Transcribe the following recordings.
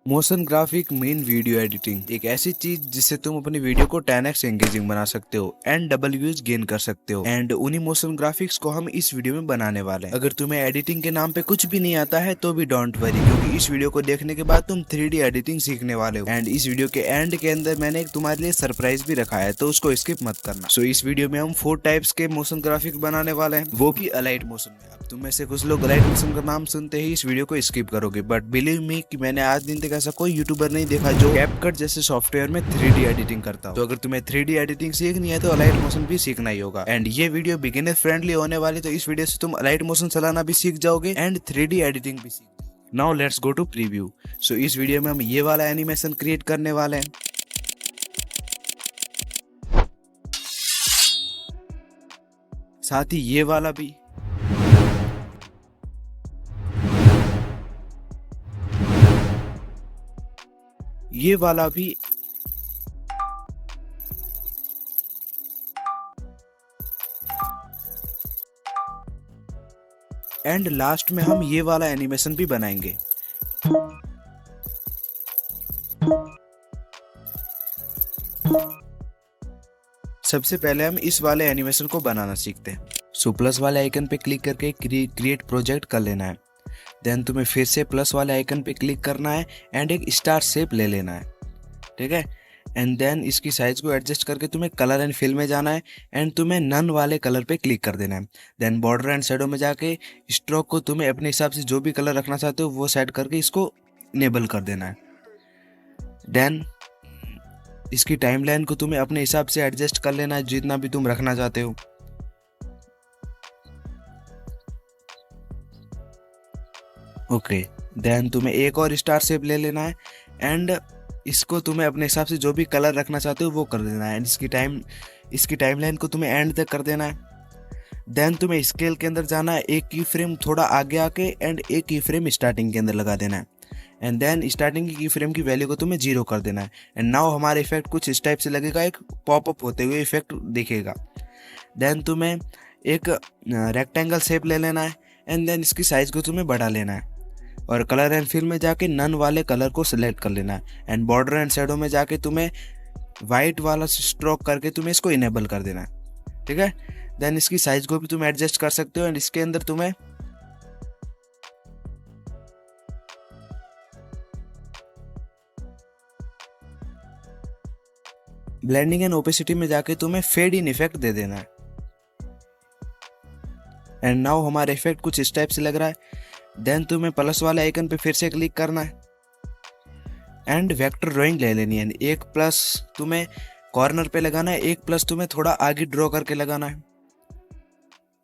Motion graphic main video editing एक ऐसी चीज जिससे तुम अपनी वीडियो को 10x एंगेजिंग बना सकते हो एंड डबल व्यूज गेन कर सकते हो। एंड उन्हीं मोशन ग्राफिक्स को हम इस वीडियो में बनाने वाले हैं। अगर तुम्हें एडिटिंग के नाम पे कुछ भी नहीं आता है तो भी डोंट वरी, क्योंकि इस वीडियो को देखने के बाद तुम 3D एडिटिंग सीखने वाले हो। एंड इस वीडियो के एंड के अंदर मैंने एक तुम्हारे लिए सरप्राइज भी रखा है, तो उसको स्किप मत करना। सो इस वीडियो में हम 4 टाइप्स के मोशन ग्राफिक बनाने वाले हैं, वो भी अलाइट मोशन में। अब तुम में से कुछ लोग अलाइट मोशन का नाम सुनते ही इस वीडियो को स्किप करोगे, बट बिलीव मी कि मैंने आज दिन तक ऐसा कोई यूट्यूबर नहीं देखा जो कैपकट जैसे सॉफ्टवेयर में 3D एडिटिंग करता हो। तो अगर तुम्हें 3D एडिटिंग सीखनी है तो अलाइट मोशन भी सीखना ही होगा। एंड ये वीडियो बिगिनर फ्रेंडली होने वाली, तो इस वीडियो से तुम अलाइट मोशन चलाना भी सीख जाओगे एंड 3D एडिटिंग भी सीख। Now let's go to preview. So इस वीडियो में हम ये वाला एनिमेशन क्रिएट करने वाले हैं, साथ ही ये वाला भी, ये वाला भी, एंड लास्ट में हम ये वाला एनिमेशन भी बनाएंगे। सबसे पहले हम इस वाले एनिमेशन को बनाना सीखते हैं। सो प्लस वाले आइकन पे क्लिक करके क्रिएट प्रोजेक्ट कर लेना है। देन तुम्हें फिर से प्लस वाले आइकन पे क्लिक करना है एंड एक स्टार शेप ले लेना है, ठीक है। एंड देन इसकी साइज को एडजस्ट करके तुम्हें कलर एंड फिल में जाना है एंड तुम्हें नन वाले कलर पे क्लिक कर देना है। देन बॉर्डर एंड शेडो में जाके स्ट्रोक को तुम्हें अपने हिसाब से जो भी कलर रखना चाहते हो वो सेट करके इसको इनेबल कर देना है। देन इसकी टाइमलाइन को तुम्हें अपने हिसाब से एडजस्ट कर लेना है, जितना भी तुम रखना चाहते हो। ओके, देन तुम्हें एक और स्टार शेप ले लेना है एंड इसको तुम्हें अपने हिसाब से जो भी कलर रखना चाहते हो वो कर देना है। एंड इसकी टाइमलाइन को तुम्हें एंड तक कर देना है। देन तुम्हें स्केल के अंदर जाना है, एक की फ्रेम थोड़ा आगे आके एंड एक की फ्रेम स्टार्टिंग के अंदर लगा देना है। एंड देन स्टार्टिंग की फ्रेम की वैल्यू को तुम्हें 0 कर देना है। एंड नाउ हमारा इफेक्ट कुछ इस टाइप से लगेगा, एक पॉपअप होते हुए इफेक्ट दिखेगा। देन तुम्हें एक रेक्टेंगल शेप ले लेना है एंड देन इसकी साइज को तुम्हें बढ़ा लेना है और कलर एंड फिल में जाके नन वाले कलर को सिलेक्ट कर लेना है। एंड बॉर्डर एंड शेडो में जाके तुम्हें वाइट वाला स्ट्रोक करके तुम्हें इसको इनेबल कर देना है, ठीक है। देन इसकी साइज को भी तुम एडजस्ट कर सकते हो एंड इसके अंदर तुम्हें ब्लेंडिंग एंड ओपेसिटी में जाके तुम्हें फेड इन इफेक्ट दे देना है। एंड नाउ हमारा इफेक्ट कुछ इस टाइप से लग रहा है। देन तुम्हें प्लस वाले आइकन पे फिर से क्लिक करना है एंड वेक्टर ड्राइंग ले लेनी है। एक प्लस तुम्हें कॉर्नर पे लगाना है, एक प्लस तुम्हें थोड़ा आगे ड्रॉ करके लगाना है।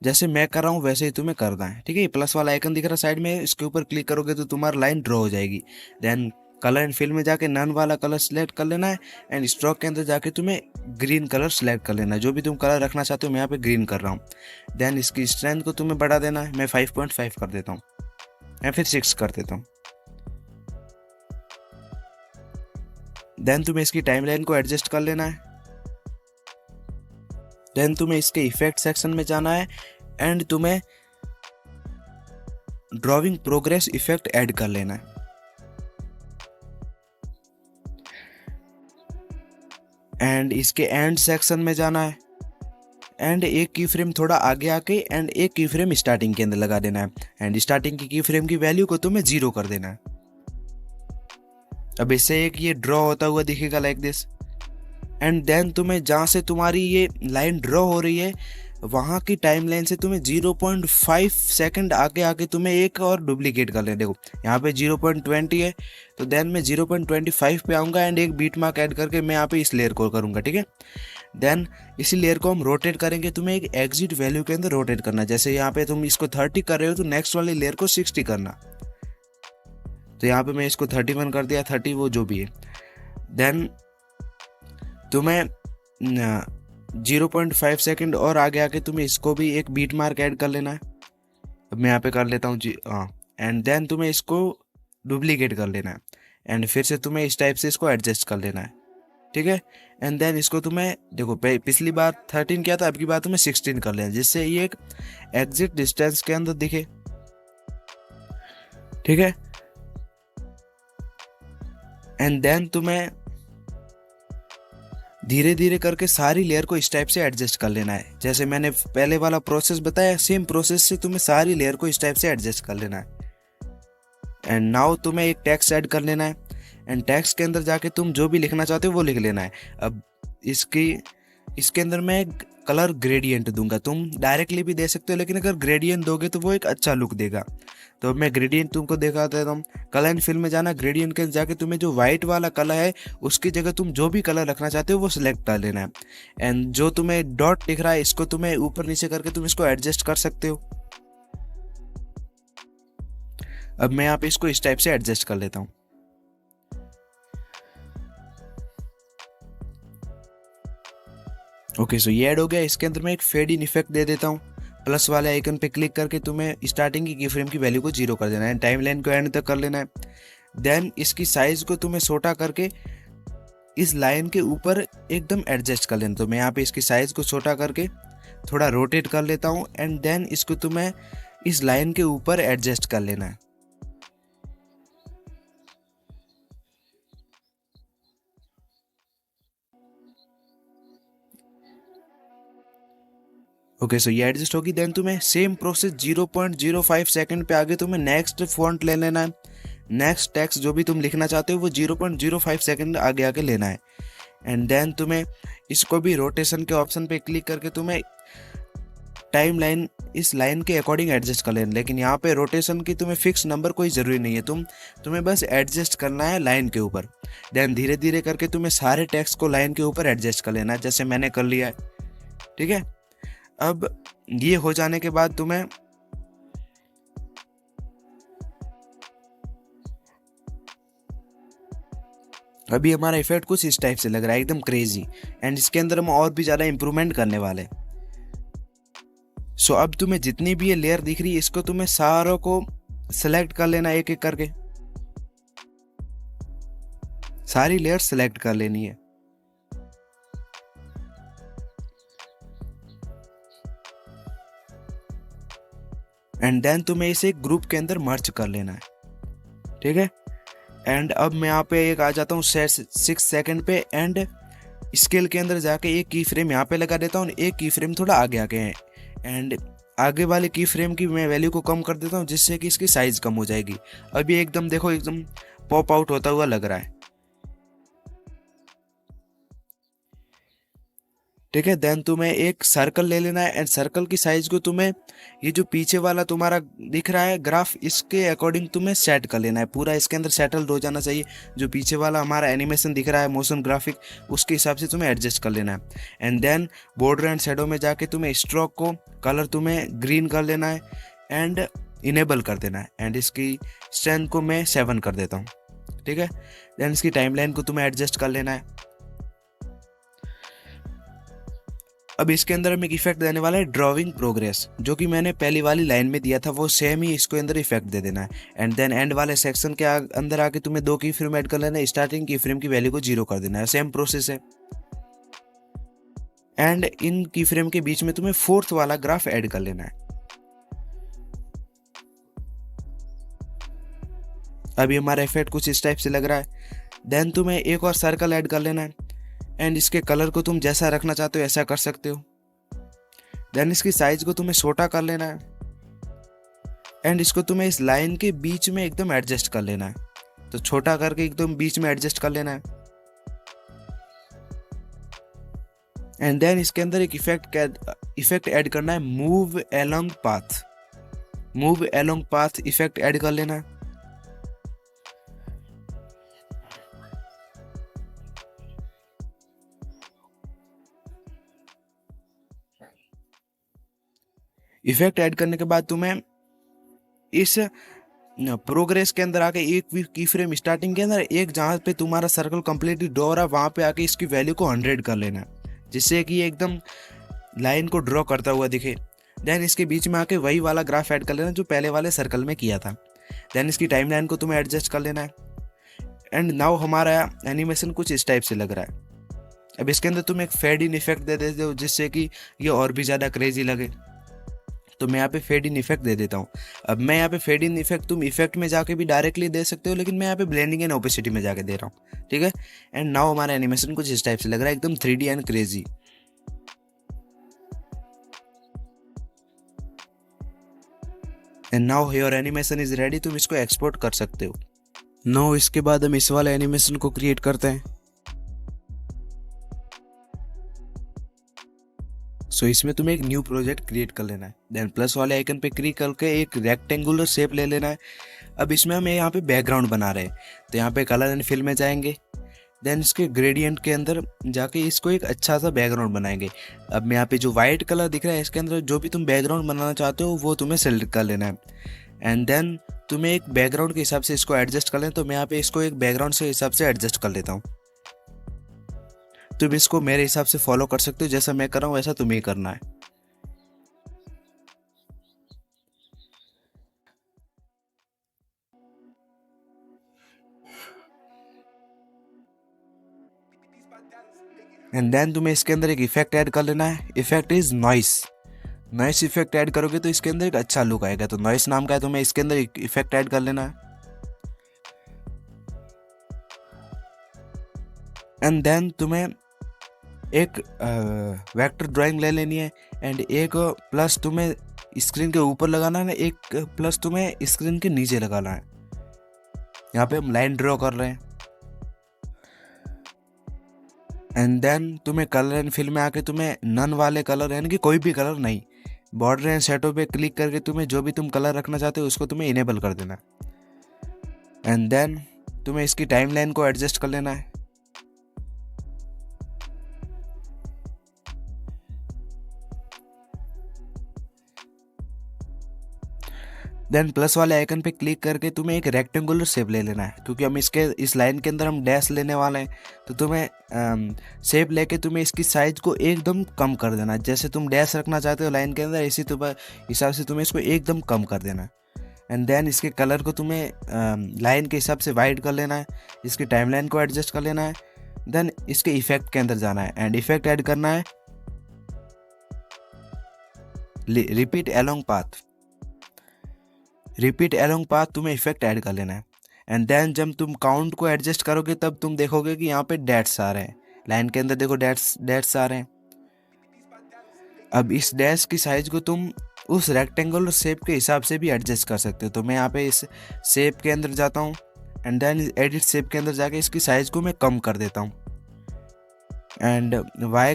जैसे मैं कर रहा हूँ वैसे ही तुम्हें करना है, ठीक है। ये प्लस वाला आइकन दिख रहा है साइड में, इसके ऊपर क्लिक करोगे तो तुम्हारा लाइन ड्रॉ हो जाएगी। देन कलर एंड फिल में जाके नन वाला कलर सिलेक्ट कर लेना है एंड स्ट्रोक के अंदर जाके तुम्हें ग्रीन कलर सिलेक्ट कर लेना है, जो भी तुम कलर रखना चाहते हो। मैं यहाँ पे ग्रीन कर रहा हूँ। देन इसकी स्ट्रेंथ को तुम्हें बढ़ा देना है, मैं 5.5 कर देता हूँ या फिर 6 कर देता हूँ। देन तुम्हें इसकी टाइमलाइन को एडजस्ट कर लेना है। देन तुम्हें इसके इफेक्ट सेक्शन में जाना है एंड तुम्हें ड्राइंग प्रोग्रेस इफेक्ट ऐड कर लेना है। एंड इसके एंड सेक्शन में जाना है एंड एक की फ्रेम थोड़ा आगे आके एंड एक की फ्रेम स्टार्टिंग के अंदर लगा देना है। एंड स्टार्टिंग की फ्रेम की वैल्यू को तुम्हें 0 कर देना है। अब इससे एक ये ड्रॉ होता हुआ दिखेगा लाइक दिस। एंड देन तुम्हें जहाँ से तुम्हारी ये लाइन ड्रॉ हो रही है वहाँ की टाइमलाइन से तुम्हें 0.5 सेकंड आगे आके तुम्हें एक और डुप्लीकेट कर लेना। देखो यहाँ पे 0.20 है, तो देन मैं 0.25 पे आऊँगा एंड एक बीट मार्क ऐड करके मैं यहाँ पे इस लेयर को करूँगा, ठीक है। देन इसी लेयर को हम रोटेट करेंगे। तुम्हें एक एग्जिट वैल्यू के अंदर रोटेट करना। जैसे यहाँ पे तुम इसको 30 कर रहे हो तो नेक्स्ट वाली लेयर को 60 करना। तो यहाँ पे मैं इसको 31 कर दिया, 30 वो जो भी है। देन तुम्हें 0.5 सेकंड और आगे आके तुम्हें इसको भी एक बीट मार्क ऐड कर लेना है। अब मैं यहाँ पे कर लेता हूँ जी, हाँ। एंड देन तुम्हें इसको डुप्लीकेट कर लेना है एंड फिर से तुम्हें इस टाइप से इसको एडजस्ट कर लेना है, ठीक है। एंड देन इसको तुम्हें देखो पिछली बार 13 किया था, अब की बार तुम्हें 16 कर लेना, जिससे ये एक एग्जिट डिस्टेंस के अंदर दिखे, ठीक है। एंड देन तुम्हें धीरे धीरे करके सारी लेयर को इस टाइप से एडजस्ट कर लेना है। जैसे मैंने पहले वाला प्रोसेस बताया, सेम प्रोसेस से तुम्हें सारी लेयर को इस टाइप से एडजस्ट कर लेना है। एंड नाउ तुम्हें एक टेक्स्ट ऐड कर लेना है एंड टेक्स्ट के अंदर जाके तुम जो भी लिखना चाहते हो वो लिख लेना है। अब इसके अंदर मैं कलर ग्रेडियंट दूंगा, तुम डायरेक्टली भी दे सकते हो, लेकिन अगर ग्रेडियंट दोगे तो वो एक अच्छा लुक देगा। तो मैं ग्रेडियंट तुमको दिखा देता हूँ। कलर एंड फिल में जाना, ग्रेडियंट के जाके तुम्हें जो व्हाइट वाला कलर है उसकी जगह तुम जो भी कलर रखना चाहते हो वो सिलेक्ट कर लेना है। एंड जो तुम्हें डॉट दिख रहा है इसको तुम्हें ऊपर नीचे करके तुम इसको एडजस्ट कर सकते हो। अब मैं यहाँ पे इसको इस टाइप से एडजस्ट कर लेता हूँ। ओके, सो ये ऐड हो गया। इसके अंदर मैं एक फेड इन इफेक्ट दे देता हूँ। प्लस वाले आइकन पे क्लिक करके तुम्हें स्टार्टिंग की फ्रेम की वैल्यू को 0 कर देना है, टाइम लाइन को एंड तक कर लेना है। देन इसकी साइज को तुम्हें छोटा करके इस लाइन के ऊपर एकदम एडजस्ट कर लेना। तो मैं यहाँ पे इसकी साइज को छोटा करके थोड़ा रोटेट कर लेता हूँ एंड देन इसको तुम्हें इस लाइन के ऊपर एडजस्ट कर लेना है। ओके, सो ये एडजस्ट होगी। देन तुम्हें सेम प्रोसेस 0.05 सेकंड पे आगे तुम्हें नेक्स्ट फॉन्ट ले लेना है। नेक्स्ट टेक्स्ट जो भी तुम लिखना चाहते हो वो 0.05 सेकंड आगे आगे लेना है। एंड देन तुम्हें इसको भी रोटेशन के ऑप्शन पे क्लिक करके तुम्हें टाइम लाइन इस लाइन के अकॉर्डिंग एडजस्ट कर लेना। लेकिन यहाँ पे रोटेशन की तुम्हें फिक्स नंबर कोई ज़रूरी नहीं है, तुम्हें बस एडजस्ट करना है लाइन के ऊपर। देन धीरे धीरे करके तुम्हें सारे टेक्स्ट को लाइन के ऊपर एडजस्ट कर लेना है, जैसे मैंने कर लिया है। ठीक है, अब ये हो जाने के बाद तुम्हें अभी हमारा इफेक्ट कुछ इस टाइप से लग रहा है, एकदम क्रेजी। एंड इसके अंदर हम और भी ज़्यादा इंप्रूवमेंट करने वाले। सो अब तुम्हें जितनी भी ये लेयर दिख रही है इसको तुम्हें सारों को सिलेक्ट कर लेना, एक एक करके सारी लेयर सिलेक्ट कर लेनी है। एंड देन तुम्हें इसे ग्रुप के अंदर मर्ज कर लेना है। ठीक है, एंड अब मैं यहाँ पे एक आ जाता हूँ 6 सेकंड पे एंड स्केल के अंदर जाके एक की फ्रेम यहाँ पे लगा देता हूँ, एक की फ्रेम थोड़ा आगे आगे है। एंड आगे वाले की फ्रेम की मैं वैल्यू को कम कर देता हूँ जिससे कि इसकी साइज कम हो जाएगी। अब ये एकदम देखो एकदम पॉप आउट होता हुआ लग रहा है। ठीक है, देन तुम्हें एक सर्कल ले लेना है एंड सर्कल की साइज को तुम्हें ये जो पीछे वाला तुम्हारा दिख रहा है ग्राफ इसके अकॉर्डिंग तुम्हें सेट कर लेना है। पूरा इसके अंदर सेटल्ड हो जाना चाहिए। जो पीछे वाला हमारा एनिमेशन दिख रहा है मोशन ग्राफिक उसके हिसाब से तुम्हें एडजस्ट कर लेना है। And then border and shadow में जाके तुम्हें स्ट्रोक को कलर तुम्हें ग्रीन कर लेना है एंड इनेबल कर देना है। एंड इसकी स्ट्रेंथ को मैं 7 कर देता हूँ। ठीक है, देन इसकी टाइमलाइन को तुम्हें एडजस्ट कर लेना है। अब इसके अंदर हम एक इफेक्ट देने वाला है ड्राइंग प्रोग्रेस, जो कि मैंने पहली वाली लाइन में दिया था वो सेम ही इसको अंदर इफेक्ट दे देना है। एंड देन एंड वाले सेक्शन के अंदर आके तुम्हें 2 की फ्रेम ऐड कर लेना है, स्टार्टिंग की फ्रेम की वैल्यू को 0 कर देना है, सेम प्रोसेस है। एंड इन की फ्रेम के बीच में तुम्हें 4th वाला ग्राफ ऐड कर लेना है। अभी हमारा इफेक्ट कुछ इस टाइप से लग रहा है। देन तुम्हें एक और सर्कल ऐड कर लेना है एंड इसके कलर को तुम जैसा रखना चाहते हो ऐसा कर सकते हो। देन इसकी साइज को तुम्हें छोटा कर लेना है एंड इसको तुम्हें इस लाइन के बीच में एकदम एडजस्ट कर लेना है। तो छोटा करके एकदम बीच में एडजस्ट कर लेना है। एंड देन इसके अंदर एक इफेक्ट ऐड करना है move along path. Move along path effect add कर लेना है। इफेक्ट ऐड करने के बाद तुम्हें इस प्रोग्रेस के अंदर आके एक की फ्रेम स्टार्टिंग के अंदर एक जहाँ पे तुम्हारा सर्कल कंप्लीटली ड्रॉ हो रहा है वहाँ पे आके इसकी वैल्यू को 100 कर लेना, जिससे कि ये एकदम लाइन को ड्रॉ करता हुआ दिखे। देन इसके बीच में आके वही वाला ग्राफ ऐड कर लेना जो पहले वाले सर्कल में किया था। देन इसकी टाइमलाइन को तुम्हें एडजस्ट कर लेना है। एंड नाउ हमारा एनिमेशन कुछ इस टाइप से लग रहा है। अब इसके अंदर तुम एक फेड इन इफेक्ट दे देते हो जिससे कि ये और भी ज़्यादा क्रेजी लगे। तो मैं यहाँ पे फेड इन इफेक्ट दे देता हूँ। अब मैं यहाँ पे फेड इन इफेक्ट तुम इफेक्ट में जाके भी डायरेक्टली दे सकते हो, लेकिन मैं यहाँ पे ब्लेंडिंग एंड ओपेसिटी में जाके दे रहा हूँ, ठीक है। एंड नाउ हमारा एनिमेशन कुछ इस टाइप से लग रहा है, एकदम 3D and crazy. And now your animation is ready, तुम इसको एक्सपोर्ट कर सकते हो। नाउ इसके बाद हम इस वाले एनिमेशन को क्रिएट करते हैं। सो इसमें तुम्हें एक न्यू प्रोजेक्ट क्रिएट कर लेना है। देन प्लस वाले आइकन पे क्लिक करके एक रेक्टेंगुलर शेप ले लेना है। अब इसमें हम यहाँ पे बैकग्राउंड बना रहे हैं, तो यहाँ पे कलर एंड फिल में जाएंगे। देन इसके ग्रेडियंट के अंदर जाके इसको एक अच्छा सा बैकग्राउंड बनाएंगे। अब मैं यहाँ पे जो वाइट कलर दिख रहा है इसके अंदर जो भी तुम बैकग्राउंड बनाना चाहते हो वो तुम्हें सेलेक्ट कर लेना है। एंड देन तुम्हें एक बैकग्राउंड के हिसाब से इसको एडजस्ट कर लें, तो मैं यहाँ पे इसको एक बैकग्राउंड से हिसाब से एडजस्ट कर लेता हूँ। तुम इसको मेरे हिसाब से फॉलो कर सकते हो, जैसा मैं कर रहा हूँ वैसा तुम्हें ही करना है। एंड देन तुम्हें इसके अंदर एक इफेक्ट ऐड कर लेना है। Effect is noise. Noise effect add करोगे तो इसके अंदर एक अच्छा लुक आएगा, तो नॉइस नाम का है, तुम्हें इसके अंदर एक इफेक्ट ऐड कर लेना है। एंड देन तुम्हें एक वेक्टर ड्राइंग ले लेनी है। एंड एक प्लस तुम्हें स्क्रीन के ऊपर लगाना है, एक प्लस तुम्हें स्क्रीन के नीचे लगाना है। यहाँ पे हम लाइन ड्रॉ कर रहे हैं। एंड देन तुम्हें कलर एंड फिल में आके तुम्हें नन वाले कलर, यानी कि कोई भी कलर नहीं, बॉर्डर एंड शैडो पे क्लिक करके तुम्हें जो भी तुम कलर रखना चाहते हो उसको तुम्हें इनेबल कर देना। एंड देन तुम्हें इसकी टाइमलाइन को एडजस्ट कर लेना है। देन प्लस वाले आइकन पे क्लिक करके तुम्हें एक रेक्टेंगुलर शेप ले लेना है, क्योंकि हम इस लाइन के अंदर हम डैश लेने वाले हैं, तो तुम्हें शेप लेके तुम्हें इसकी साइज को एकदम कम कर देना है। जैसे तुम डैश रखना चाहते हो लाइन के अंदर, इसी हिसाब से तुम्हें इसको एकदम कम कर देना है। एंड देन इसके कलर को तुम्हें लाइन के हिसाब से वाइट कर लेना है। इसकी टाइमलाइन को एडजस्ट कर लेना है। देन इसके इफेक्ट के अंदर जाना है एंड इफेक्ट ऐड करना है repeat along path. Repeat along path तुम्हें इफेक्ट ऐड कर लेना है। एंड देन जब तुम काउंट को एडजस्ट करोगे तब तुम देखोगे कि यहाँ पे डैट्स आ रहे हैं। लाइन के अंदर देखो डैट्स आ रहे हैं। अब इस डैश की साइज को तुम उस रेक्टेंगुलर शेप के हिसाब से भी एडजस्ट कर सकते हो। तो मैं यहाँ पे इस शेप के अंदर जाता हूँ एंड देन एडिट शेप के अंदर जाके इसकी साइज को मैं कम कर देता हूँ एंड वाई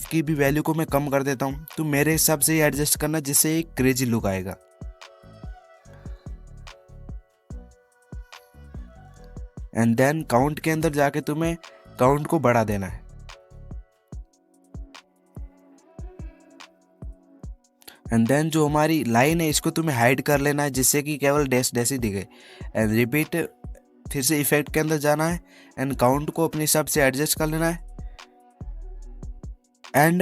की भी वैल्यू को मैं कम कर देता हूँ। तो मेरे हिसाब से ही एडजस्ट करना, जिससे एक क्रेजी लुक आएगा। एंड देन काउंट के अंदर जाके तुम्हें काउंट को बढ़ा देना है। एंड देन जो हमारी लाइन है इसको तुम्हें हाइड कर लेना है, जिससे कि केवल डैश डैश ही दिखे। एंड रिपीट फिर से इफेक्ट के अंदर जाना है एंड काउंट को अपने हिसाब से एडजस्ट कर लेना है। एंड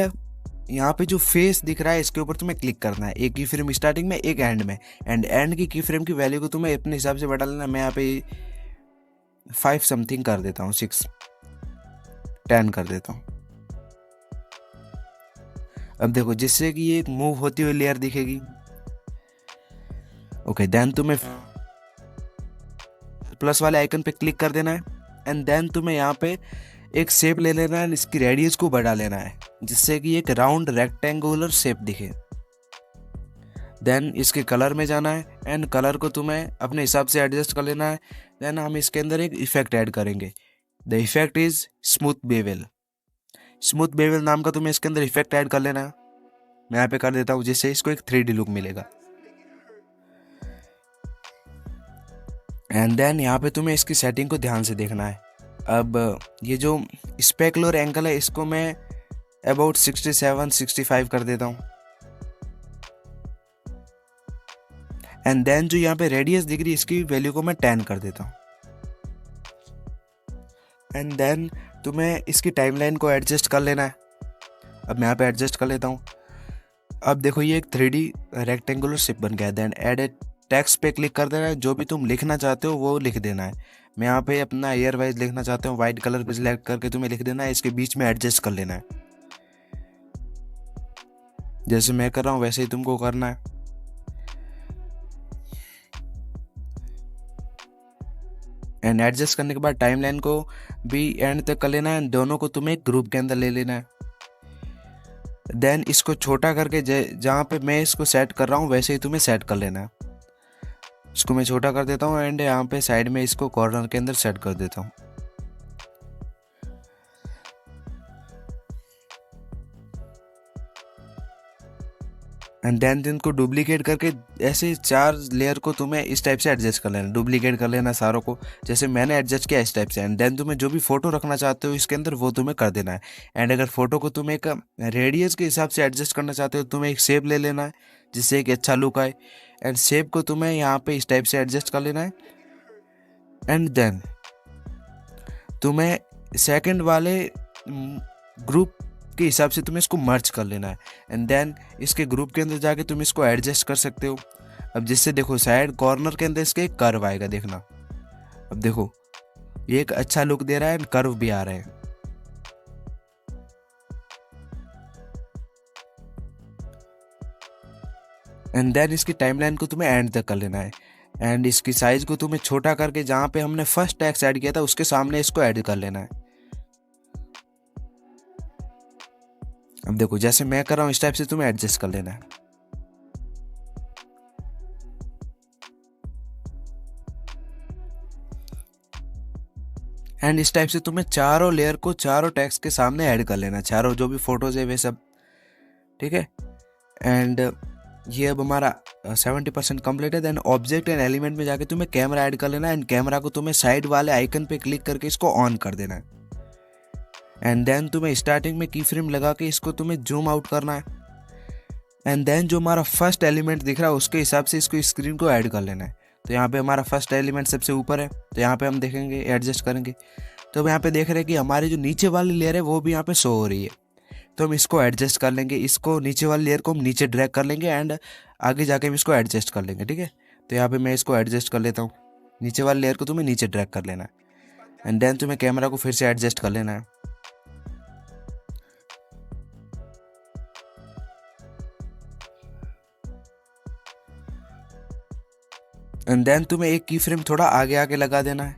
यहाँ पे जो फेस दिख रहा है इसके ऊपर तुम्हें क्लिक करना है, एक की फ्रेम स्टार्टिंग में एक एंड में। एंड एंड की फ्रेम की वैल्यू को तुम्हें अपने हिसाब से बढ़ा लेना। मैं यहाँ पे 5 समथिंग कर देता हूँ, 6 10 कर देता हूँ। अब देखो जिससे कि ये एक मूव होती हुई लेयर दिखेगी। ओके, देन तुम्हें प्लस वाले आइकन पे क्लिक कर देना है एंड देन तुम्हें यहाँ पे एक शेप ले लेना है, इसकी रेडियस को बढ़ा लेना है, जिससे कि एक राउंड रेक्टेंगुलर शेप दिखे। देन इसके कलर में जाना है एंड कलर को तुम्हें अपने हिसाब से एडजस्ट कर लेना है। देन हम इसके अंदर एक इफेक्ट ऐड करेंगे। The effect is smooth bevel. Smooth bevel नाम का तुम्हें इसके अंदर इफेक्ट ऐड कर लेना है। मैं यहाँ पे कर देता हूँ, जिससे इसको एक 3D लुक मिलेगा। एंड देन यहाँ पे तुम्हें इसकी सेटिंग को ध्यान से देखना है। अब ये जो स्पेकुलर एंगल है इसको मैं अबाउट 67-65 कर देता हूँ। एंड देन जो यहाँ पे रेडियस दिख रही है इसकी वैल्यू को मैं 10 कर देता हूँ। एंड देन तुम्हें इसकी टाइमलाइन को एडजस्ट कर लेना है। अब मैं यहाँ पे एडजस्ट कर लेता हूँ। अब देखो ये एक 3D रेक्टेंगुलर शेप बन गया है। देन एड टेक्स्ट पे क्लिक कर देना है, जो भी तुम लिखना चाहते हो वो लिख देना है। मैं यहाँ पे अपना ईयर वाइज लिखना चाहता हूँ, वाइट कलर पे सिलेक्ट करके तुम्हें लिख देना है। इसके बीच में एडजस्ट कर लेना है, जैसे मैं कर रहा हूँ वैसे ही तुमको करना है। एंड एडजस्ट करने के बाद टाइमलाइन को भी एंड तक कर लेना है, दोनों को तुम्हें एक ग्रुप के अंदर ले लेना है। देन इसको छोटा करके जहाँ पे मैं इसको सेट कर रहा हूँ वैसे ही तुम्हें सेट कर लेना है। इसको मैं छोटा कर देता हूँ एंड यहाँ पे साइड में इसको कॉर्नर के अंदर सेट कर देता हूँ। एंड देन इनको डुप्लीकेट करके ऐसे 4 लेयर को तुम्हें इस टाइप से एडजस्ट कर लेना, डुप्लीकेट कर लेना सारों को, जैसे मैंने एडजस्ट किया इस टाइप से। एंड देन तुम्हें जो भी फोटो रखना चाहते हो इसके अंदर वो तुम्हें कर देना है। एंड अगर फोटो को तुम्हें एक रेडियस के हिसाब से एडजस्ट करना चाहते हो तुम्हें एक शेप ले लेना है जिससे एक अच्छा लुक आए। एंड शेप को तुम्हें यहाँ पे इस टाइप से एडजस्ट कर लेना है। एंड देन तुम्हें सेकंड वाले ग्रुप के हिसाब से तुम्हें इसको मर्ज कर लेना है। एंड देन इसके ग्रुप के अंदर जाके तुम इसको एडजस्ट कर सकते हो। अब जिससे देखो साइड कॉर्नर के अंदर इसके एक कर्व आएगा, देखना। अब देखो ये एक अच्छा लुक दे रहा है एंड कर्व भी आ रहा है। एंड देन इसकी टाइमलाइन को तुम्हें एंड तक कर लेना है। एंड इसकी साइज को तुम्हें छोटा करके जहाँ पे हमने फर्स्ट टेक्स्ट ऐड किया था उसके सामने इसको ऐड कर लेना है। अब देखो जैसे मैं कर रहा हूँ इस टाइप से तुम्हें एडजस्ट कर लेना है। एंड इस टाइप से तुम्हें चारों लेयर को चारों टेक्स्ट के सामने ऐड कर लेना है, चारों जो भी फोटोज है वे सब, ठीक है। एंड ये अब हमारा 70% कंप्लीट है। देन ऑब्जेक्ट एंड एलिमेंट में जाके तुम्हें कैमरा ऐड कर लेना है। एंड कैमरा को तुम्हें साइड वाले आइकन पे क्लिक करके इसको ऑन कर देना है। एंड देन तुम्हें स्टार्टिंग में की फ्रेम लगा के इसको तुम्हें जूम आउट करना है। एंड देन जो हमारा फर्स्ट एलिमेंट दिख रहा है उसके हिसाब से इसको स्क्रीन को ऐड कर लेना है। तो यहाँ पे हमारा फर्स्ट एलिमेंट सबसे ऊपर है, तो यहाँ पे हम देखेंगे एडजस्ट करेंगे तो हम यहाँ पे देख रहे हैं कि हमारी जो नीचे वाली लेयर है वो भी यहाँ पे शो हो रही है। तो हम इसको एडजस्ट कर लेंगे, इसको नीचे वाली लेयर को हम नीचे ड्रैग कर लेंगे एंड आगे जाके हम इसको एडजस्ट कर लेंगे, ठीक है। तो यहाँ पे मैं इसको एडजस्ट कर लेता हूँ, नीचे वाली लेयर को तुम्हें नीचे ड्रैग कर लेना है। एंड देन तुम्हें कैमरा को फिर से एडजस्ट कर लेना है। एंड देन तुम्हें एक की फ्रेम थोड़ा आगे आगे लगा देना है।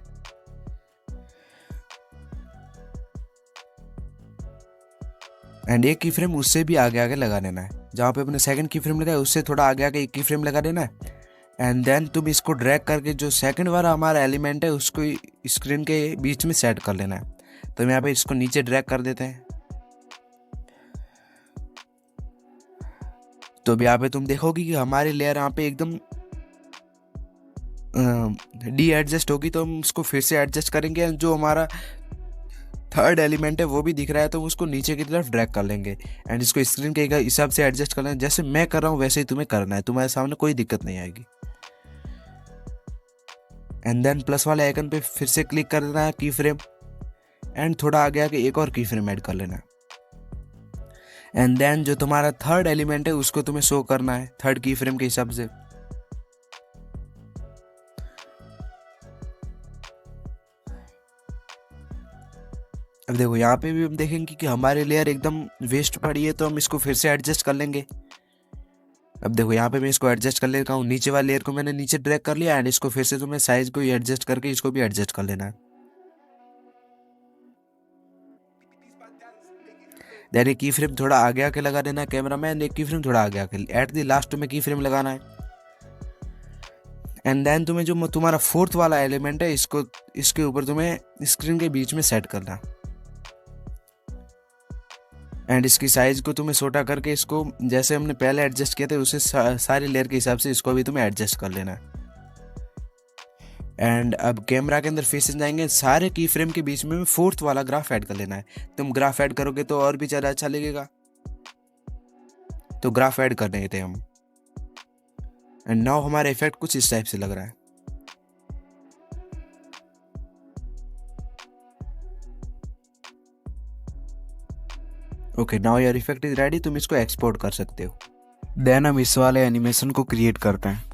एंड एक की फ्रेम उससे भी आगे आगे लगा देना है, जहाँ पे अपने सेकंड की फ्रेम लगाया उससे थोड़ा आगे आगे एक की फ्रेम लगा देना है। एंड देन तुम इसको ड्रैग करके जो सेकंड वाला हमारा एलिमेंट है उसको स्क्रीन के बीच में सेट कर लेना है। तो हम यहाँ पे इसको नीचे ड्रैग कर देते हैं। तो अब यहाँ पे तुम देखोगी कि हमारी लेयर यहाँ पे एकदम डी एडजस्ट होगी, तो हम उसको फिर से एडजस्ट करेंगे। जो हमारा थर्ड एलिमेंट है वो भी दिख रहा है तो उसको नीचे की तरफ ड्रैग कर लेंगे एंड इसको स्क्रीन के हिसाब से एडजस्ट कर लेंगे। जैसे मैं कर रहा हूँ वैसे ही तुम्हें करना है, तुम्हारे सामने कोई दिक्कत नहीं आएगी। एंड देन प्लस वाले आइकन पे फिर से क्लिक कर देना है की फ्रेम एंड थोड़ा आगे आके एक और की फ्रेम ऐड कर लेना है। एंड देन जो तुम्हारा थर्ड एलिमेंट है उसको तुम्हें शो करना है थर्ड की फ्रेम के हिसाब से। अब देखो यहाँ पे भी हम देखेंगे कि हमारी लेयर एकदम वेस्ट पड़ी है, तो हम इसको फिर से एडजस्ट कर लेंगे। अब देखो यहाँ पे मैं इसको एडजस्ट कर लेता हूँ, नीचे वाली लेयर को मैंने नीचे ड्रैग कर लिया एंड इसको फिर से तुम्हें साइज को एडजस्ट करके इसको भी एडजस्ट कर लेना है। देन एक की फ्रेम थोड़ा आगे आके लगा देना है कैमरा में, एक की फ्रेम थोड़ा आगे आके एट द लास्ट में की फ्रेम लगाना है। एंड देन तुम्हें जो तुम्हारा फोर्थ वाला एलिमेंट है इसको इसके ऊपर तुम्हें स्क्रीन के बीच में सेट करना है। एंड इसकी साइज को तुम्हें छोटा करके इसको जैसे हमने पहले एडजस्ट किया था उसे सारी लेयर के हिसाब से इसको भी तुम्हें एडजस्ट कर लेना है। एंड अब कैमरा के अंदर फेसेस जाएंगे, सारे की फ्रेम के बीच में फोर्थ वाला ग्राफ ऐड कर लेना है। तुम ग्राफ ऐड करोगे तो और भी ज़्यादा अच्छा लगेगा, तो ग्राफ ऐड कर रहे थे हम। एंड नाउ हमारा इफेक्ट कुछ इस टाइप से लग रहा है। Okay, now your effect is ready, तुम इसको एक्सपोर्ट कर सकते हो। देन हम इस वाले एनिमेशन को क्रिएट करते हैं।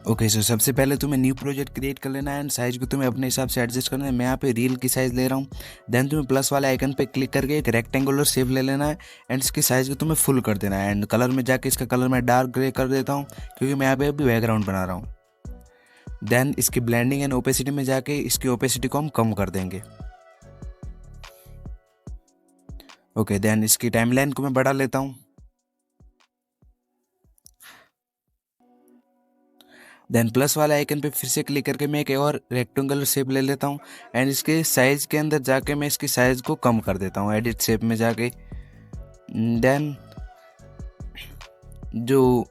ओके, सो सबसे पहले तुम्हें न्यू प्रोजेक्ट क्रिएट कर लेना है एंड साइज को तुम्हें अपने हिसाब से एडजस्ट करना है। मैं यहाँ पे रील की साइज ले रहा हूँ। देन तुम्हें प्लस वाले आइकन पे क्लिक करके एक रेक्टेंगुलर शेप ले लेना है एंड इसकी साइज को तुम्हें फुल कर देना है। एंड कलर में जाके इसका कलर मैं डार्क ग्रे कर देता हूँ क्योंकि मैं यहाँ पे अभी बैकग्राउंड बना रहा हूँ। देन इसकी ब्लेंडिंग एंड ओपेसिटी में जाके इसकी ओपेसिटी को हम कम कर देंगे। ओके, देन इसकी टाइमलाइन को मैं बढ़ा लेता हूँ। देन प्लस वाले आइकन पे फिर से क्लिक करके मैं एक और रेक्टेंगुलर शेप ले लेता हूँ एंड इसके साइज के अंदर जाके मैं इसकी साइज को कम कर देता हूँ एडिट शेप में जाके। देन जो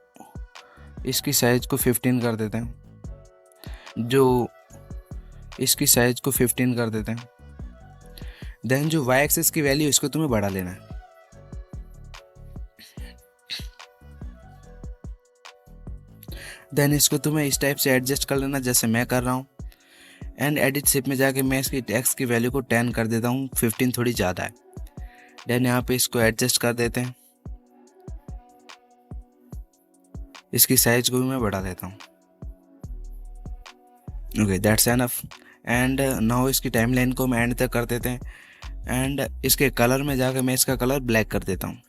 इसकी साइज को 15 कर देते हैं, देन जो वाई एक्सिस की वैल्यू इसको तुम्हें बढ़ा लेना है। देन इसको तुम्हें इस टाइप से एडजस्ट कर लेना जैसे मैं कर रहा हूँ एंड एडिट शेप में जाके मैं इसकी टेक्स्ट की वैल्यू को 10 कर देता हूँ, 15 थोड़ी ज़्यादा है। देन यहाँ पे इसको एडजस्ट कर देते हैं, इसकी साइज को भी मैं बढ़ा देता हूँ। Okay, that's enough. And now इसकी टाइमलाइन को हम एंड तक कर देते हैं एंड इसके कलर में जाकर मैं इसका कलर ब्लैक कर देता हूँ।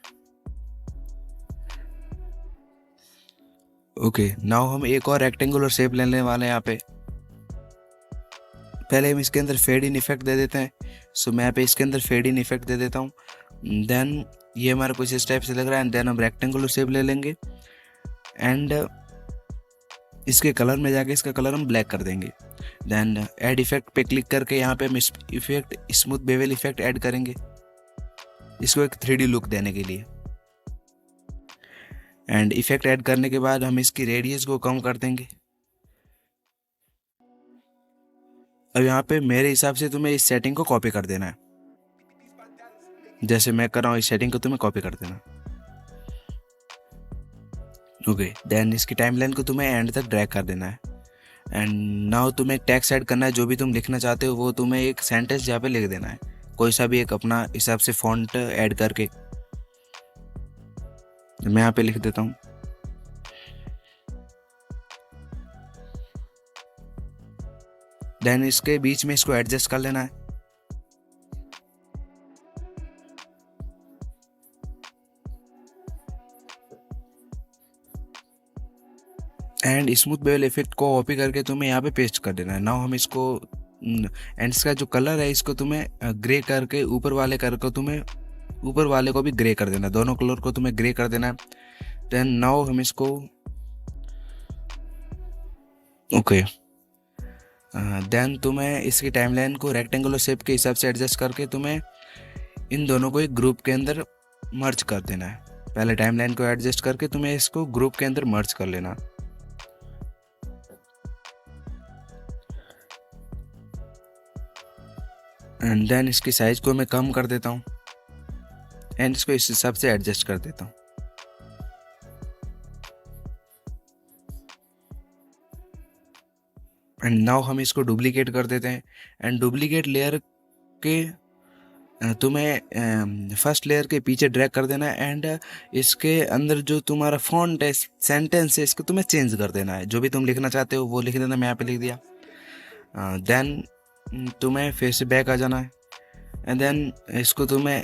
ओके, नाउ हम एक और रेक्टेंगुलर शेप लेने वाले हैं। यहाँ पे पहले हम इसके अंदर फेड इन इफेक्ट दे देते हैं। सो मैं यहाँ पे इसके अंदर फेड इन इफेक्ट दे देता हूँ। देन ये हमारा कुछ इस टाइप से लग रहा है। देन हम रेक्टेंगुलर शेप ले लेंगे एंड इसके कलर में जाके इसका कलर हम ब्लैक कर देंगे। देन ऐड इफेक्ट पे क्लिक करके यहाँ पे हम effect smooth bevel effect add करेंगे, इसको एक 3D लुक देने के लिए। एंड इफेक्ट ऐड करने के बाद हम इसकी रेडियस को कम कर देंगे। अब यहाँ पे मेरे हिसाब से तुम्हें इस सेटिंग को कॉपी कर देना है, जैसे मैं कर रहा हूँ इस सेटिंग को तुम्हें कॉपी कर देना। ओके, देन इसकी टाइमलाइन को तुम्हें एंड तक ड्रैग कर देना है एंड नाउ तुम्हें टेक्स्ट ऐड करना है। जो भी तुम लिखना चाहते हो वो तुम्हें एक सेंटेंस यहाँ पे लिख देना है, कोई सा भी एक अपना हिसाब से फॉन्ट ऐड करके। मैं यहाँ पे लिख देता हूँ देन इसके बीच में इसको एडजस्ट कर लेना है। एंड स्मूथ बेवल इफेक्ट को कॉपी करके तुम्हें यहाँ पे पेस्ट कर देना है। नाउ हम इसको एंड इसका जो कलर है इसको तुम्हें ग्रे करके ऊपर वाले को भी ग्रे कर देना है, दोनों कलर को तुम्हें ग्रे कर देना है। देन नाउ हम इसको ओके, देन तुम्हें इसकी टाइमलाइन को रेक्टेंगुलर शेप के हिसाब से एडजस्ट करके तुम्हें इन दोनों को एक ग्रुप के अंदर मर्ज कर देना है। पहले टाइमलाइन को एडजस्ट करके तुम्हें इसको ग्रुप के अंदर मर्ज कर लेना। एंड देन इसकी साइज को मैं कम कर देता हूँ एंड इसको इस हिसाब से एडजस्ट कर देता हूँ। एंड नाउ हम इसको डुप्लीकेट कर देते हैं एंड डुप्लीकेट लेयर के तुम्हें फर्स्ट लेयर के पीछे ड्रैग कर देना है एंड इसके अंदर जो तुम्हारा फॉन्ट है, सेंटेंस है, इसको तुम्हें चेंज कर देना है। जो भी तुम लिखना चाहते हो वो लिख देना, मैं यहाँ पे लिख दिया। देन तुम्हें फिर से बैक आ जाना है एंड देन इसको तुम्हें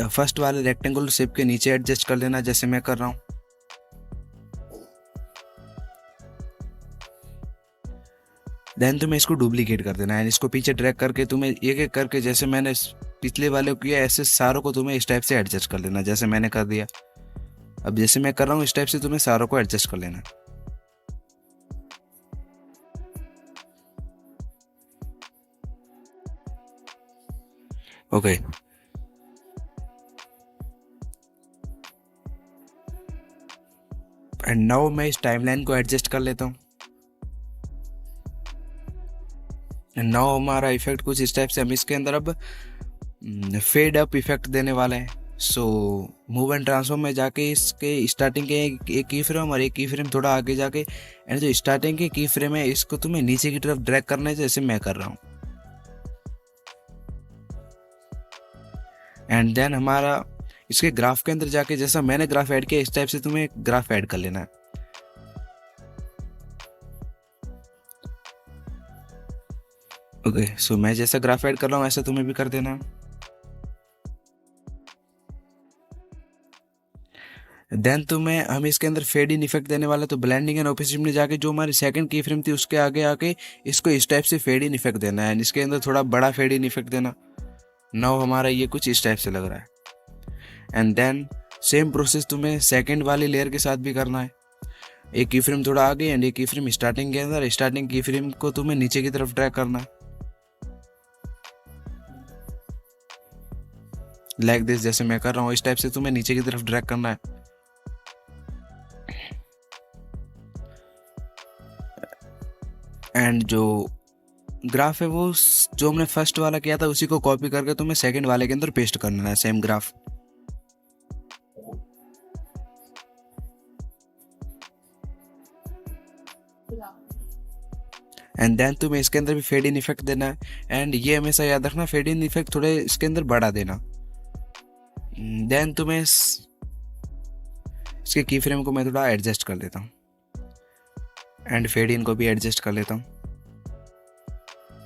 फर्स्ट वाले रेक्टेंगुलर शेप के नीचे एडजस्ट कर लेना जैसे मैं कर रहा हूँ। देन तुम्हें इसको डुप्लीकेट कर देना है, इसको पीछे ड्रैग करके तुम्हें एक एक करके जैसे मैंने पिछले वाले को किया ऐसे सारों को तुम्हें इस टाइप से एडजस्ट कर लेना जैसे मैंने कर दिया। अब जैसे मैं कर रहा हूँ इस टाइप से तुम्हें सारों को एडजस्ट कर लेना। ओके, एंड नाउ मैं इस टाइमलाइन को एडजस्ट कर लेता हूँ। एंड नाउ हमारा इफेक्ट कुछ इस टाइप से, हम इसके अंदर अब फेड अप इफेक्ट देने वाले हैं। सो मूव एंड ट्रांसफॉर्म में जाके इसके स्टार्टिंग के एक की फ्रेम और एक की फ्रेम थोड़ा आगे जाके एंड जो स्टार्टिंग के की फ्रेम है इसको तुम्हें नीचे की तरफ ड्रैग करना है जैसे मैं कर रहा हूँ। एंड देन हमारा इसके ग्राफ के अंदर जाके जैसा मैंने ग्राफ ऐड किया इस टाइप से तुम्हें ग्राफ ऐड कर लेना है। ओके, सो मैं जैसा ग्राफ ऐड कर रहा हूँ ऐसा तुम्हें भी कर देना। देन तुम्हें हम इसके अंदर फेड इन इफेक्ट देने वाले, तो ब्लेंडिंग एंड ओपेसिटी में जाके जो हमारी सेकंड की फ्रेम थी उसके आगे आके इसको इस टाइप से फेड इन इफेक्ट देना है, इसके अंदर थोड़ा बड़ा फेड इन इफेक्ट देना। नाउ हमारा ये कुछ इस टाइप से लग रहा है। एंड देन सेम प्रोसेस तुम्हें सेकंड वाली लेयर के साथ भी करना है। एक की फ्रेम थोड़ा आगे एंड एक की फ्रेम स्टार्टिंग के अंदर, स्टार्टिंग की फ्रेम को तुम्हें नीचे की तरफ ड्रैग करना है लाइक दिस, जैसे मैं कर रहा हूँ इस टाइप से तुम्हें नीचे की तरफ ड्रैग करना है। एंड जो ग्राफ है वो जो हमने फर्स्ट वाला किया था उसी को कॉपी करके तुम्हें सेकंड वाले के अंदर पेस्ट करना है, सेम ग्राफ। एंड देन तुम्हें इसके अंदर भी फेड इन इफेक्ट देना है। एंड ये हमेशा याद रखना, फेड इन इफेक्ट थोड़े इसके अंदर बढ़ा देना। देन तुम्हें इसके की फ्रेम को मैं थोड़ा एडजस्ट कर लेता हूँ एंड फेड इन को भी एडजस्ट कर लेता हूँ।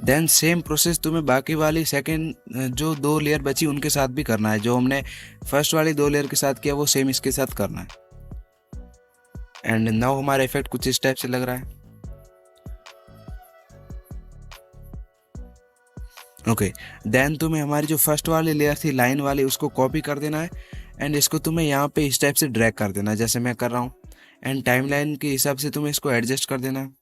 देन सेम प्रोसेस तुम्हें बाकी वाली सेकंड जो 2 लेयर बची उनके साथ भी करना है, जो हमने फर्स्ट वाली 2 लेयर के साथ किया वो सेम इसके साथ करना है। एंड नाउ हमारा इफेक्ट कुछ इस टाइप से लग रहा है। ओके, देन तुम्हें हमारी जो फर्स्ट वाली लेयर थी लाइन वाली उसको कॉपी कर देना है एंड इसको तुम्हें यहाँ पे इस टाइप से ड्रैग कर देना है जैसे मैं कर रहा हूँ। एंड टाइमलाइन के हिसाब से तुम्हें इसको एडजस्ट कर देना है।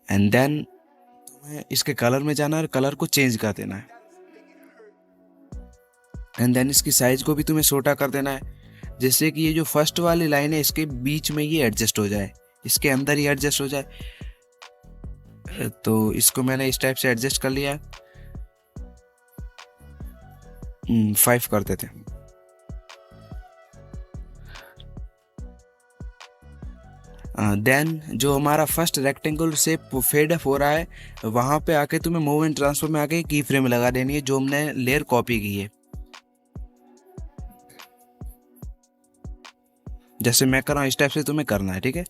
एंड देन तुम्हें इसके कलर में जाना है और कलर को चेंज कर देना है। एंड देन इसकी साइज को भी तुम्हें छोटा कर देना है जिससे कि ये जो फर्स्ट वाली लाइन है इसके बीच में ये एडजस्ट हो जाए, इसके अंदर ही एडजस्ट हो जाए। तो इसको मैंने इस टाइप से एडजस्ट कर लिया है। 5 कर देते हैं। देन जो हमारा first rectangle shape fed up हो रहा है वहां पे आके तुम्हें मूव एंड ट्रांसफर में आके की फ्रेम लगा देनी है जो हमने लेयर कॉपी की है, जैसे मैं कर रहा हूँ इस टाइप से तुम्हें करना है। ठीक है,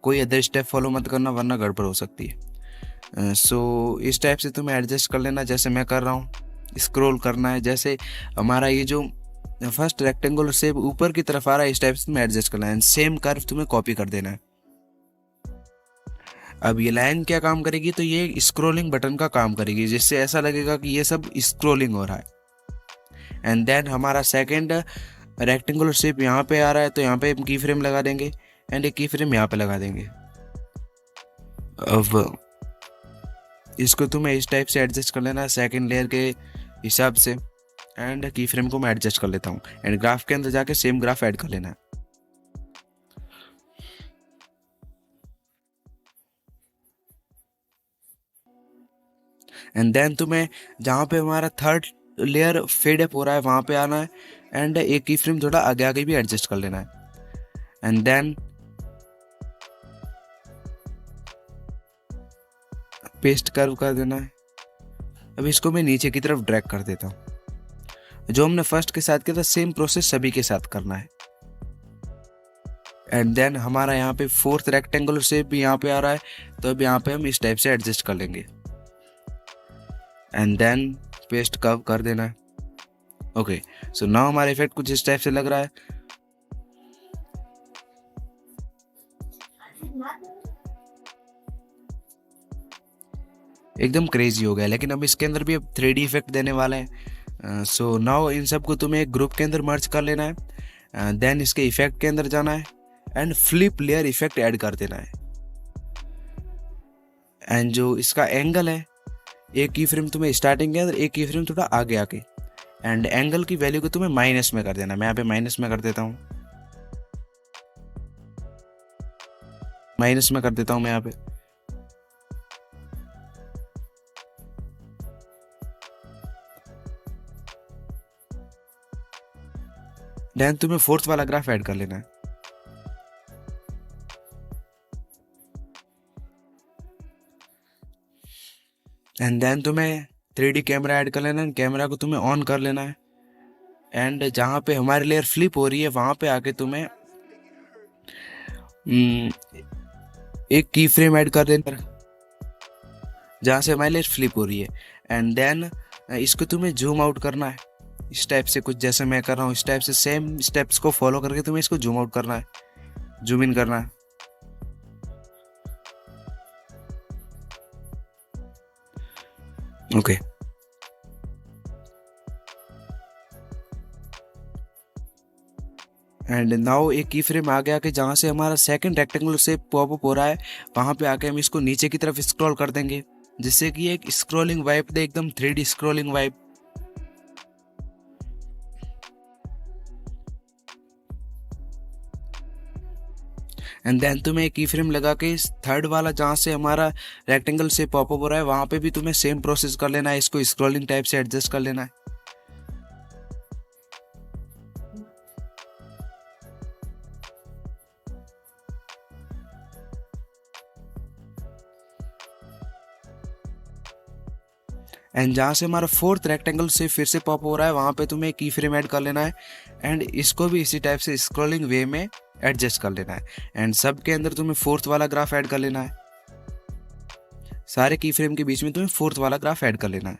कोई अदर स्टेप फॉलो मत करना वरना गड़बड़ हो सकती है। सो इस टाइप से तुम्हें एडजस्ट कर लेना जैसे मैं कर रहा हूँ। स्क्रॉल करना है, जैसे हमारा ये जो फर्स्ट रेक्टेंगुलर शेप ऊपर की तरफ आ रहा है इस टाइप से तुम्हें एडजस्ट करना है। सेम कर्व तुम्हें कॉपी कर देना है। अब ये लाइन क्या काम करेगी, तो ये स्क्रॉलिंग बटन का काम करेगी जिससे ऐसा लगेगा कि ये सब स्क्रॉलिंग हो रहा है। एंड देन हमारा सेकेंड रेक्टेंगुलर शेप यहाँ पे आ रहा है तो यहाँ पे हम की फ्रेम लगा देंगे एंड एक की फ्रेम यहाँ पे लगा देंगे। अब इसको तुम्हें इस टाइप से एडजस्ट कर लेना है सेकेंड लेयर के हिसाब से। एंड की फ्रेम को मैं एडजस्ट कर लेता हूँ एंड ग्राफ के अंदर जाके सेम ग्राफ ऐड कर लेना है। एंड देन तुम्हें जहाँ पे हमारा थर्ड लेयर फेड अप हो रहा है वहाँ पे आना है एंड एक की फ्रेम थोड़ा आगे आगे भी एडजस्ट कर लेना है। एंड देन पेस्ट कर्व कर देना है। अब इसको मैं नीचे की तरफ ड्रैग कर देता हूँ। जो हमने फर्स्ट के साथ किया था सेम प्रोसेस सभी के साथ करना है। एंड देन हमारा यहाँ पे फोर्थ रेक्टेंगुलर शेप भी यहाँ पे आ रहा है तो अब यहाँ पे हम इस टाइप से एडजस्ट कर लेंगे एंड देन पेस्ट कर्व कर देना है। ओके, सो नाउ हमारा इफेक्ट कुछ इस टाइप से लग रहा है। एकदम क्रेजी हो गया, लेकिन अब इसके अंदर भी अब 3D इफेक्ट देने वाले हैं। सो नाउ इन सबको तुम्हें एक ग्रुप के अंदर मर्ज कर लेना है। देन इसके इफेक्ट के अंदर जाना है and flip layer effect add कर देना है। एंड जो इसका एंगल है, एक की फ्रेम तुम्हें स्टार्टिंग के अंदर, एक की फ्रेम थोड़ा आगे आके, एंड एंगल की वैल्यू को तुम्हें माइनस में कर देना। मैं यहाँ पे माइनस में कर देता हूँ, माइनस में कर देता हूँ मैं यहाँ पे। देन तुम्हें फोर्थ वाला ग्राफ ऐड कर लेना है। एंड देन तुम्हें 3D कैमरा ऐड कर लेना है। कैमरा को तुम्हें ऑन कर लेना है एंड जहाँ पे हमारी लेयर फ्लिप हो रही है वहाँ पे आके तुम्हें एक की फ्रेम ऐड कर देना। जहाँ से हमारी लाइट फ्लिप हो रही है। एंड देन इसको तुम्हें जूम आउट करना है इस टाइप से, कुछ जैसे मैं कर रहा हूँ इस टाइप से सेम स्टेप्स को फॉलो करके तुम्हें इसको जूम आउट करना है, जूम इन करना है। ओके एंड नाउ एक की फ्रेम आगे आके जहाँ से हमारा सेकंड रेक्टेंगुलर शेप पॉपअप हो रहा है वहाँ पे आके हम इसको नीचे की तरफ स्क्रॉल कर देंगे, जिससे कि एक स्क्रॉलिंग वाइब दे, एकदम 3D scrolling vibe. And then तुम्हें एक की फ्रेम लगा के इस थर्ड वाला जहाँ से हमारा रेक्टेंगल से पॉपअप हो रहा है वहाँ पे भी तुम्हें सेम प्रोसेस कर लेना है, इसको स्क्रॉलिंग टाइप से एडजस्ट कर लेना है। एंड जहाँ से हमारा फोर्थ रेक्टेंगल से फिर से पॉप हो रहा है वहाँ पे तुम्हें की फ्रेम ऐड कर लेना है एंड इसको भी इसी टाइप से स्क्रॉलिंग वे में एडजस्ट कर लेना है। एंड सब के अंदर तुम्हें फोर्थ वाला ग्राफ ऐड कर लेना है, सारे की फ्रेम के बीच में तुम्हें फोर्थ वाला ग्राफ ऐड कर लेना है।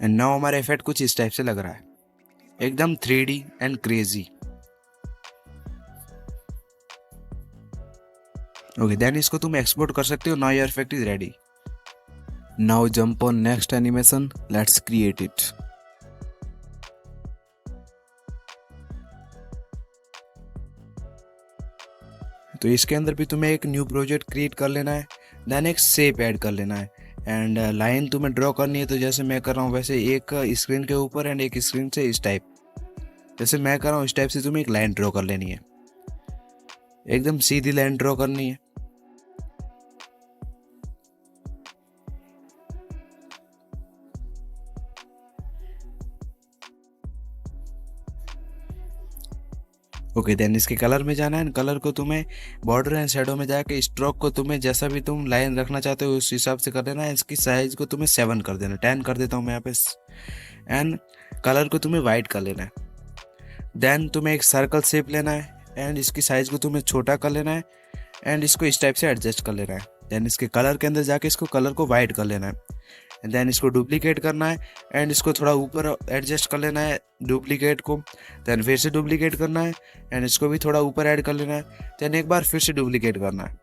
एंड नाउ हमारा इफेक्ट कुछ इस टाइप से लग रहा है, एकदम 3D and crazy. Okay then इसको तुम एक्सपोर्ट कर सकते हो। Now your effect is ready. Now jump on next animation, let's create it. तो इसके अंदर भी तुम्हें एक न्यू प्रोजेक्ट क्रिएट कर लेना है, देन एक शेप ऐड कर लेना है एंड लाइन तुम्हें ड्रॉ करनी है। तो जैसे मैं कर रहा हूँ वैसे एक स्क्रीन के ऊपर एंड एक स्क्रीन से इस टाइप, जैसे मैं कर रहा हूँ इस टाइप से तुम्हें एक लाइन ड्रॉ कर लेनी है, एकदम सीधी लाइन ड्रॉ करनी है। ओके देन इसके कलर में जाना है, कलर को तुम्हें बॉर्डर एंड शेडो में जाके स्ट्रोक को तुम्हें जैसा भी तुम लाइन रखना चाहते हो उस हिसाब से कर देना है। इसकी साइज को तुम्हें 7 कर देना, 10 कर देता हूँ मैं यहाँ पे। एंड कलर को तुम्हें वाइट कर लेना है। देन तुम्हें एक सर्कल शेप लेना है एंड इसकी साइज को तुम्हें छोटा कर लेना है एंड इसको इस टाइप से एडजस्ट कर लेना है। देन इसके कलर के अंदर जाके इसको कलर को वाइट कर लेना है। देन इसको डुप्लीकेट करना है एंड इसको थोड़ा ऊपर एडजस्ट कर लेना है डुप्लीकेट को। देन फिर से डुप्लीकेट करना है एंड इसको भी थोड़ा ऊपर ऐड कर लेना है। देन एक बार फिर से डुप्लीकेट करना है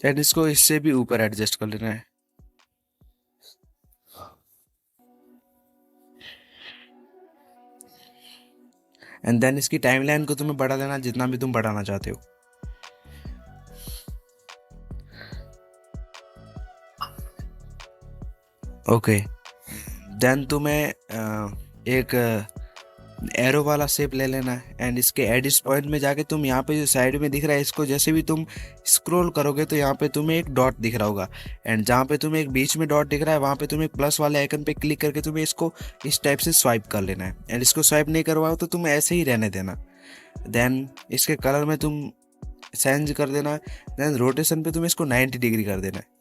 एंड इसको इससे भी ऊपर एडजस्ट कर लेना है। एंड देन इसकी टाइमलाइन को तुम्हें बढ़ा देना जितना भी तुम बढ़ाना चाहते हो। ओके देन तुम्हें एक एरो वाला शेप ले लेना है एंड इसके एडिट पॉइंट में जाके तुम यहाँ पे जो साइड में दिख रहा है इसको जैसे भी तुम स्क्रॉल करोगे तो यहाँ पे तुम्हें एक डॉट दिख रहा होगा एंड जहाँ पे तुम्हें एक बीच में डॉट दिख रहा है वहाँ पे तुम्हें प्लस वाले आइकन पे क्लिक करके तुम्हें इसको इस टाइप से स्वाइप कर लेना है। एंड इसको स्वाइप नहीं करवाओ तो तुम ऐसे ही रहने देना। देन इसके कलर में तुम चेंज कर देना। देन रोटेशन पे तुम्हें इसको 90 डिग्री कर देना है।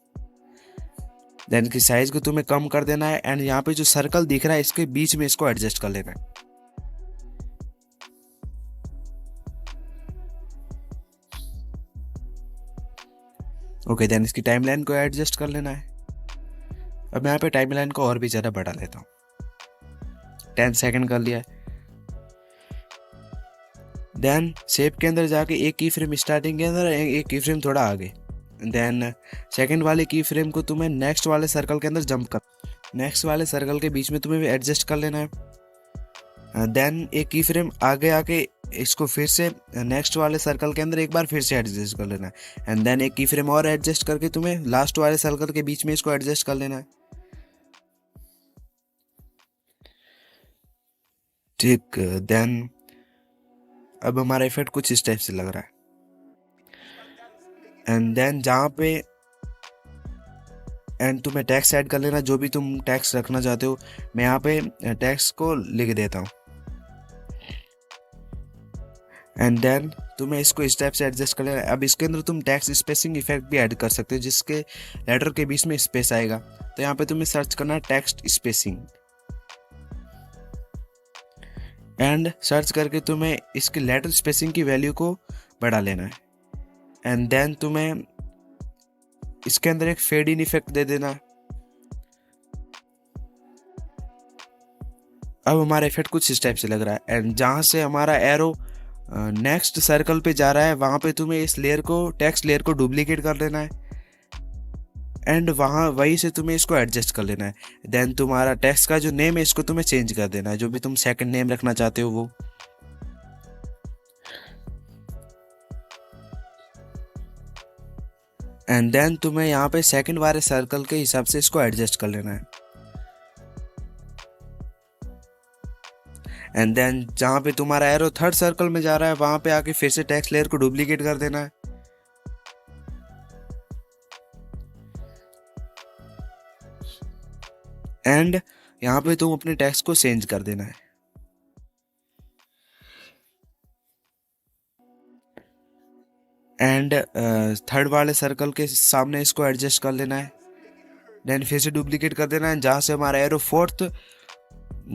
देन की साइज को तुम्हें कम कर देना है एंड यहाँ पे जो सर्कल दिख रहा है इसके बीच में इसको एडजस्ट कर लेना है। ओके देन इसकी टाइमलाइन को एडजस्ट कर लेना है। अब यहाँ पे टाइमलाइन को और भी ज़्यादा बढ़ा लेता हूँ, 10 सेकंड कर लिया है। देन शेप के अंदर जाके एक की फ्रेम स्टार्टिंग के अंदर, एक की फ्रेम थोड़ा आगे। देन सेकंड वाले की फ्रेम को तुम्हें नेक्स्ट वाले सर्कल के अंदर जंप कर, नेक्स्ट वाले सर्कल के बीच में तुम्हें भी एडजस्ट कर लेना है। देन एक की फ्रेम आगे आके इसको फिर से नेक्स्ट वाले सर्कल के अंदर एक बार फिर से एडजस्ट कर लेना है। एंड देन एक की फ्रेम और एडजस्ट करके तुम्हें लास्ट वाले सर्कल के बीच में इसको एडजस्ट कर लेना है। ठीक देन अब हमारा इफेक्ट कुछ इस टाइप से लग रहा है। एंड देन जहाँ पे एंड तुम्हें टैक्स ऐड कर लेना, जो भी तुम टैक्स रखना चाहते हो। मैं यहाँ पे टैक्स को लिख देता हूँ एंड देन तुम्हें इसको इस टाइप से एडजस्ट कर लेना। अब इसके अंदर तुम टैक्स स्पेसिंग इफेक्ट भी ऐड कर सकते हो जिसके लेटर के बीच में स्पेस आएगा। तो यहाँ पे तुम्हें सर्च करना है टेक्स्ट स्पेसिंग एंड सर्च करके तुम्हें इसकी लेटर स्पेसिंग की वैल्यू को बढ़ा लेना है। एंड देन तुम्हें इसके अंदर एक फेड इन इफेक्ट दे देना है। अब हमारा इफेक्ट कुछ इस टाइप से लग रहा है। एंड जहाँ से हमारा एरो नेक्स्ट सर्कल पे जा रहा है वहाँ पे तुम्हें इस लेयर को, टेक्स्ट लेयर को डुप्लीकेट कर लेना है। एंड वहाँ वहीं से तुम्हें इसको एडजस्ट कर लेना है। देन तुम्हारा टेक्स्ट का जो नेम है इसको तुम्हें चेंज कर देना है, जो भी तुम सेकंड नेम रखना चाहते हो वो। एंड देन तुम्हें यहाँ पे सेकंड वाले सर्कल के हिसाब से इसको एडजस्ट कर लेना है। एंड देन जहाँ पे तुम्हारा एरो थर्ड सर्कल में जा रहा है वहाँ पे आके फिर से टेक्स्ट लेयर को डुप्लीकेट कर देना है। एंड यहाँ पे तुम अपने टेक्स्ट को चेंज कर देना है। एंड थर्ड वाले सर्कल के सामने इसको एडजस्ट कर लेना है। देन फिर से डुप्लीकेट कर देना है। जहाँ से हमारा एरो फोर्थ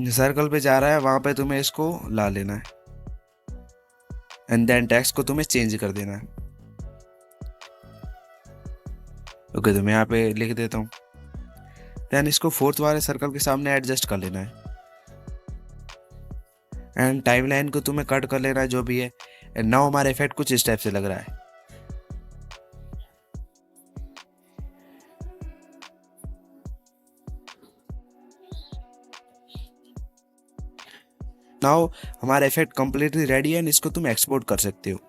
सर्कल पे जा रहा है वहाँ पे तुम्हें इसको ला लेना है। एंड देन टेक्स्ट को तुम्हें चेंज कर देना है। ओके, तो मैं यहाँ पे लिख देता हूँ। देन इसको फोर्थ वाले सर्कल के सामने एडजस्ट कर लेना है। एंड टाइमलाइन को तुम्हें कट कर लेना है जो भी है। एंड नाउ हमारा इफेक्ट कुछ इस टाइप से लग रहा है। नाउ हमारा इफेक्ट कंप्लीटली रेडी है एंड इसको तुम एक्सपोर्ट कर सकते हो।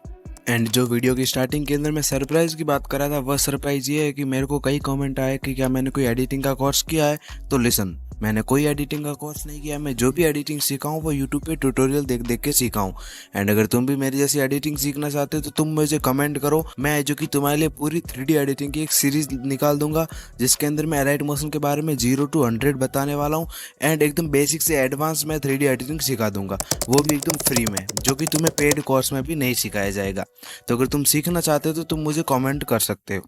एंड जो वीडियो की स्टार्टिंग के अंदर मैं सरप्राइज की बात कर रहा था, वह सरप्राइज ये है कि मेरे को कई कमेंट आए कि क्या मैंने कोई एडिटिंग का कोर्स किया है। तो लिसन, मैंने कोई एडिटिंग का कोर्स नहीं किया। मैं जो भी एडिटिंग सीखा हूँ वो यूट्यूब पे ट्यूटोरियल देख देख के सीखा हूँ। एंड अगर तुम भी मेरी जैसी एडिटिंग सीखना चाहते हो तो तुम मुझे कमेंट करो। मैं जो कि तुम्हारे लिए पूरी 3D एडिटिंग की एक सीरीज निकाल दूंगा जिसके अंदर मैं एलाइट मोशन के बारे में 0 to 100 बताने वाला हूँ। एंड एकदम बेसिक से एडवांस में 3D एडिटिंग सिखा दूंगा, वो भी एकदम फ्री में, जो कि तुम्हें पेड कोर्स में भी नहीं सिखाया जाएगा। तो अगर तुम सीखना चाहते हो तो तुम मुझे कमेंट कर सकते हो।